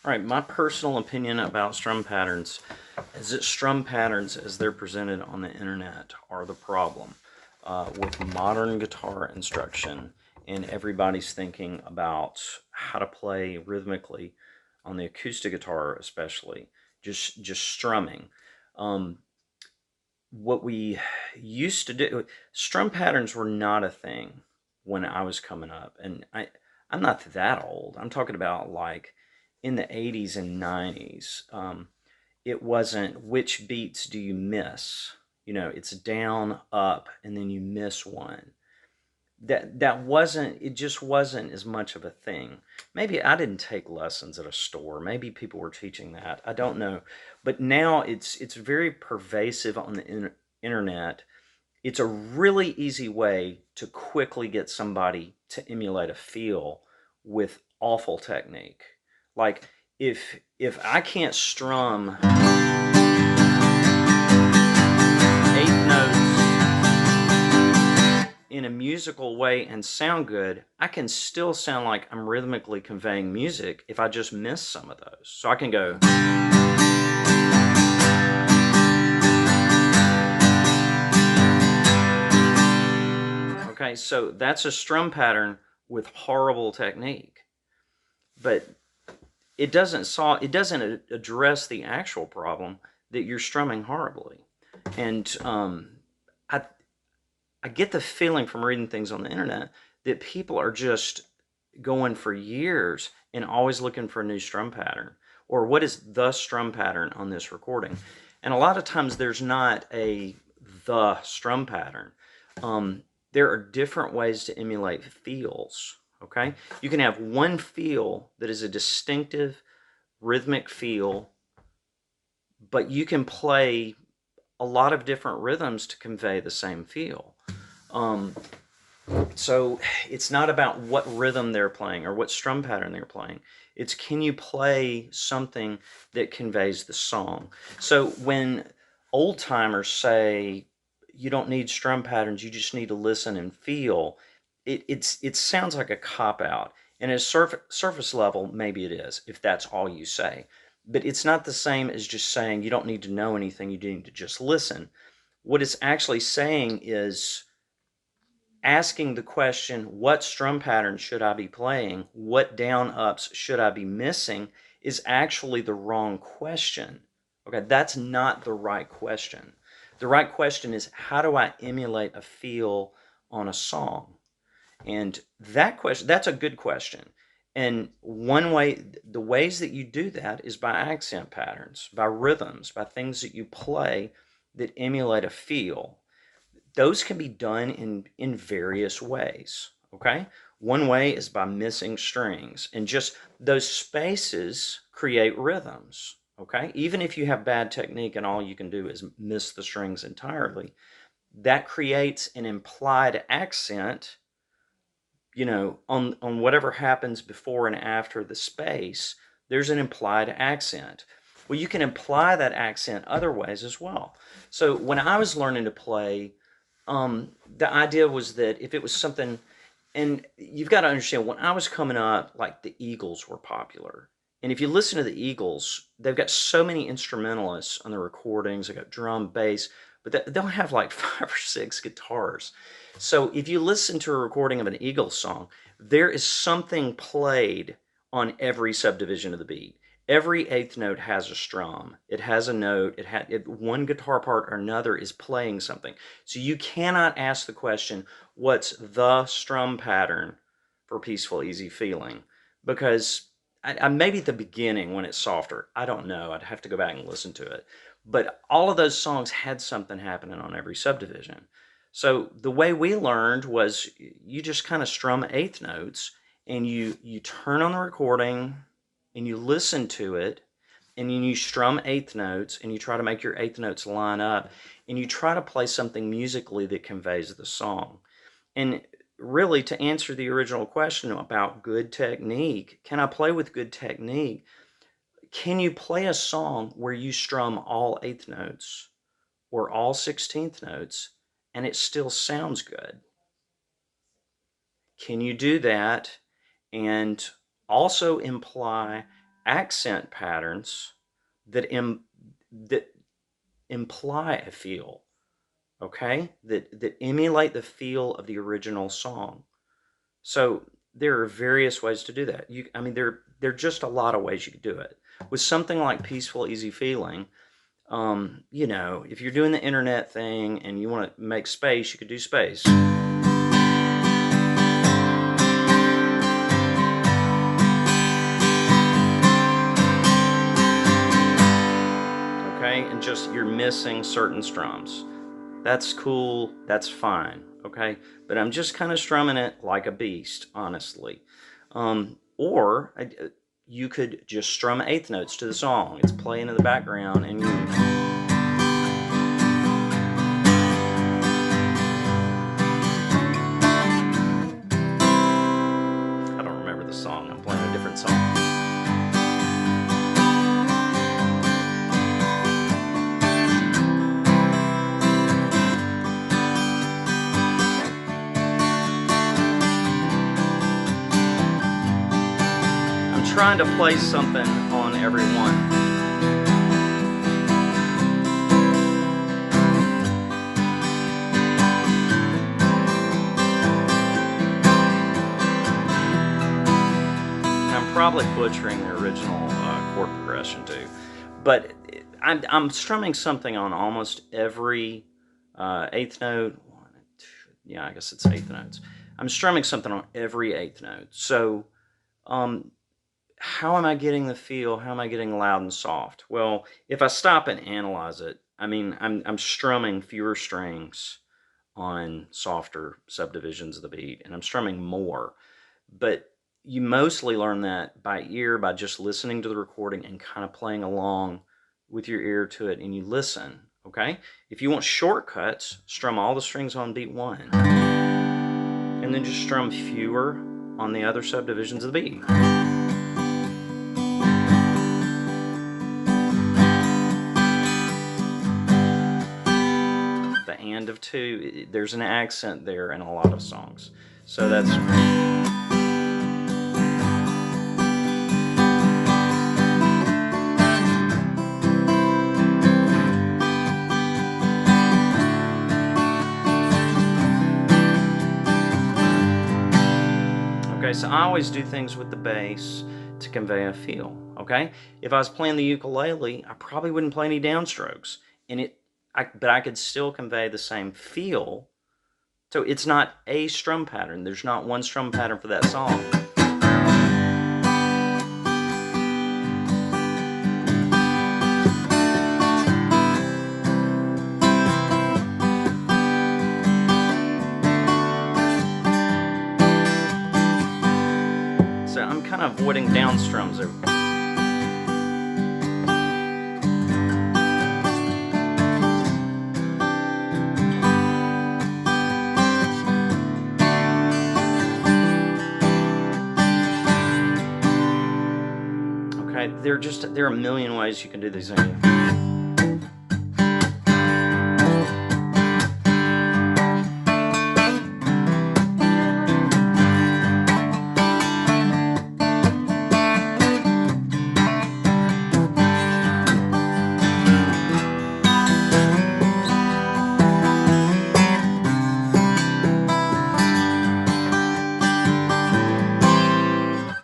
All right, my personal opinion about strum patterns is that strum patterns, as they're presented on the internet, are the problem with modern guitar instruction, and everybody's thinking about how to play rhythmically on the acoustic guitar, especially just strumming. Um, what we used to do, strum patterns were not a thing when I was coming up, and I'm not that old. I'm talking about like in the 80s and 90s. It wasn't which beats do you miss. You know, it's down, up, and then you miss one. That wasn't, it just wasn't as much of a thing. Maybe I didn't take lessons at a store. Maybe people were teaching that. I don't know. But now it's very pervasive on the internet. It's a really easy way to quickly get somebody to emulate a feel with awful technique. Like if I can't strum eighth notes in a musical way and sound good, I can still sound like I'm rhythmically conveying music if I just miss some of those. So I can go. Okay, so that's a strum pattern with horrible technique. But it doesn't address the actual problem that you're strumming horribly. And I I get the feeling from reading things on the internet that people are just going for years and always looking for a new strum pattern, or what is the strum pattern on this recording. And a lot of times there's not the strum pattern. There are different ways to emulate feels. Okay, you can have one feel that is a distinctive rhythmic feel, but you can play a lot of different rhythms to convey the same feel. Um, so it's not about what rhythm they're playing or what strum pattern they're playing. It's can you play something that conveys the song. So when old timers say you don't need strum patterns, you just need to listen and feel, it sounds like a cop out. And at a surface level, maybe it is, if that's all you say. But it's not the same as just saying you don't need to know anything, you need to just listen. What it's actually saying is asking the question, what strum pattern should I be playing? What down ups should I be missing? Is actually the wrong question. Okay, that's not the right question. The right question is, how do I emulate a feel on a song? And that question, that's a good question. And one way, the ways that you do that is by accent patterns, by rhythms, by things that you play that emulate a feel. Those can be done in various ways. Okay, one way is by missing strings, and just those spaces create rhythms. Okay, even if you have bad technique and all you can do is miss the strings entirely, that creates an implied accent, you know, on whatever happens before and after the space. There's an implied accent. Well, you can imply that accent other ways as well. So when I was learning to play, the idea was that if it was something, and you've got to understand, when I was coming up, like the Eagles were popular. And if you listen to the Eagles, they've got so many instrumentalists on the recordings. They got drum, bass, but they'll have like 5 or 6 guitars. So if you listen to a recording of an Eagles song, there is something played on every subdivision of the beat. Every eighth note has a strum. It has a note. One guitar part or another is playing something. So you cannot ask the question, what's the strum pattern for peaceful, easy feeling? Because maybe at the beginning when it's softer, I don't know. I'd have to go back and listen to it. But all of those songs had something happening on every subdivision. So the way we learned was you just kind of strum eighth notes, and you turn on the recording and you listen to it, and then you strum eighth notes and you try to make your eighth notes line up, and you try to play something musically that conveys the song. And really, to answer the original question about good technique, can I play with good technique? Can you play a song where you strum all eighth notes or all 16th notes and it still sounds good? Can you do that and also imply accent patterns that that imply a feel, okay? That emulate the feel of the original song. So there are various ways to do that. I mean, there are just a lot of ways you could do it. With something like Peaceful Easy Feeling, you know, if you're doing the internet thing and you want to make space, you could do space. Okay, and just you're missing certain strums. That's cool, that's fine, okay? But I'm just kind of strumming it like a beast, honestly. Or you could just strum eighth notes to the song. It's playing in the background, and you. I don't remember the song. I'm playing a different song. Trying to play something on every one. I'm probably butchering the original chord progression too, but I'm strumming something on almost every eighth note. Yeah, I guess it's eighth notes. I'm strumming something on every eighth note. So how am I getting the feel? How am I getting loud and soft? Well, if I stop and analyze it, I mean, I'm strumming fewer strings on softer subdivisions of the beat, and I'm strumming more. But you mostly learn that by ear, by just listening to the recording and kind of playing along with your ear to it, and you listen, okay? If you want shortcuts, strum all the strings on beat 1, and then just strum fewer on the other subdivisions of the beat. And of 2, there's an accent there in a lot of songs. So that's okay, so I always do things with the bass to convey a feel, okay? If I was playing the ukulele, I probably wouldn't play any downstrokes, and but I could still convey the same feel. So it's not a strum pattern. There's not one strum pattern for that song. So I'm kind of avoiding down strums. There are a million ways you can do these things.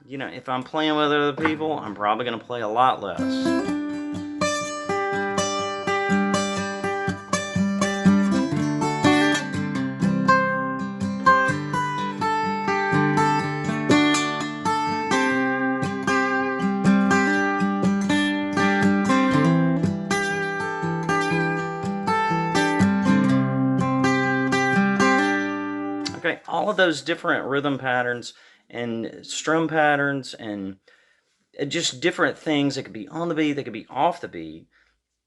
You know, if I'm playing with other people, I'm probably going to play a lot less. Okay, all of those different rhythm patterns and strum patterns and just different things that could be on the beat, they could be off the beat,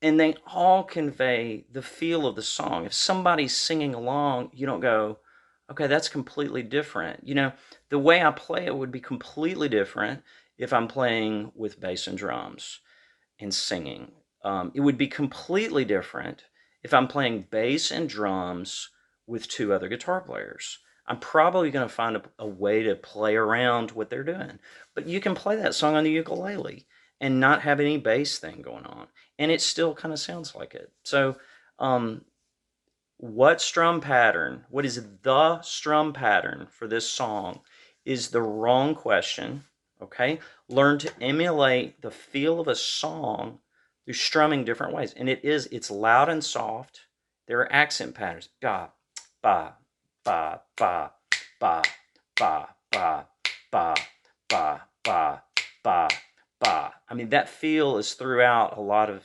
and they all convey the feel of the song. If somebody's singing along, you don't go, okay, that's completely different. You know, the way I play it would be completely different if I'm playing with bass and drums and singing. It would be completely different if I'm playing bass and drums with 2 other guitar players. I'm probably going to find a way to play around what they're doing. But you can play that song on the ukulele, and not have any bass thing going on, and it still kind of sounds like it. So, what is the strum pattern for this song is the wrong question, okay? Learn to emulate the feel of a song through strumming different ways. And it's loud and soft. There are accent patterns. Ba, ba, ba, ba, ba, ba, ba, ba, ba, ba, ba, ba. I mean, that feel is throughout a lot of,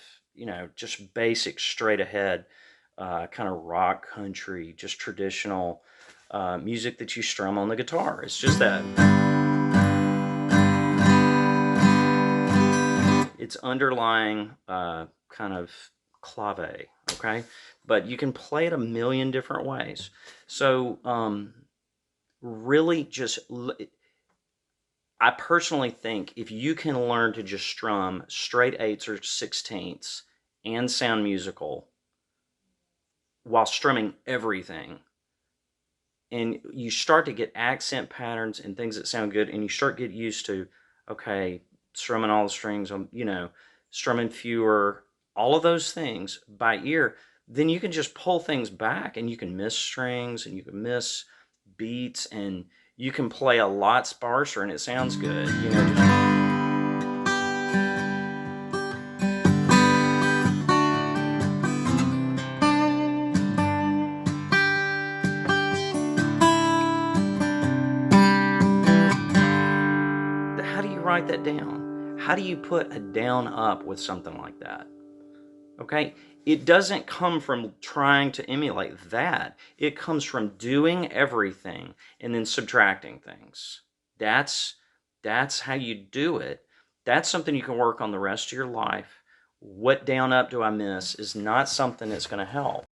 just basic straight ahead kind of rock, country, just traditional music that you strum on the guitar. It's just that. It's underlying kind of clave, okay? But you can play it a million different ways. So really just, I personally think if you can learn to just strum straight eighths or sixteenths and sound musical while strumming everything, and you start to get accent patterns and things that sound good, and you start to get used to, okay, strumming all the strings, strumming fewer, all of those things by ear, then you can just pull things back, and you can miss strings, and you can miss beats, and you can play a lot sparser, and it sounds good, How do you write that down? How do you put a down up with something like that? Okay, it doesn't come from trying to emulate that. It comes from doing everything and then subtracting things. That's how you do it. That's something you can work on the rest of your life. What down up do I miss is not something that's going to help.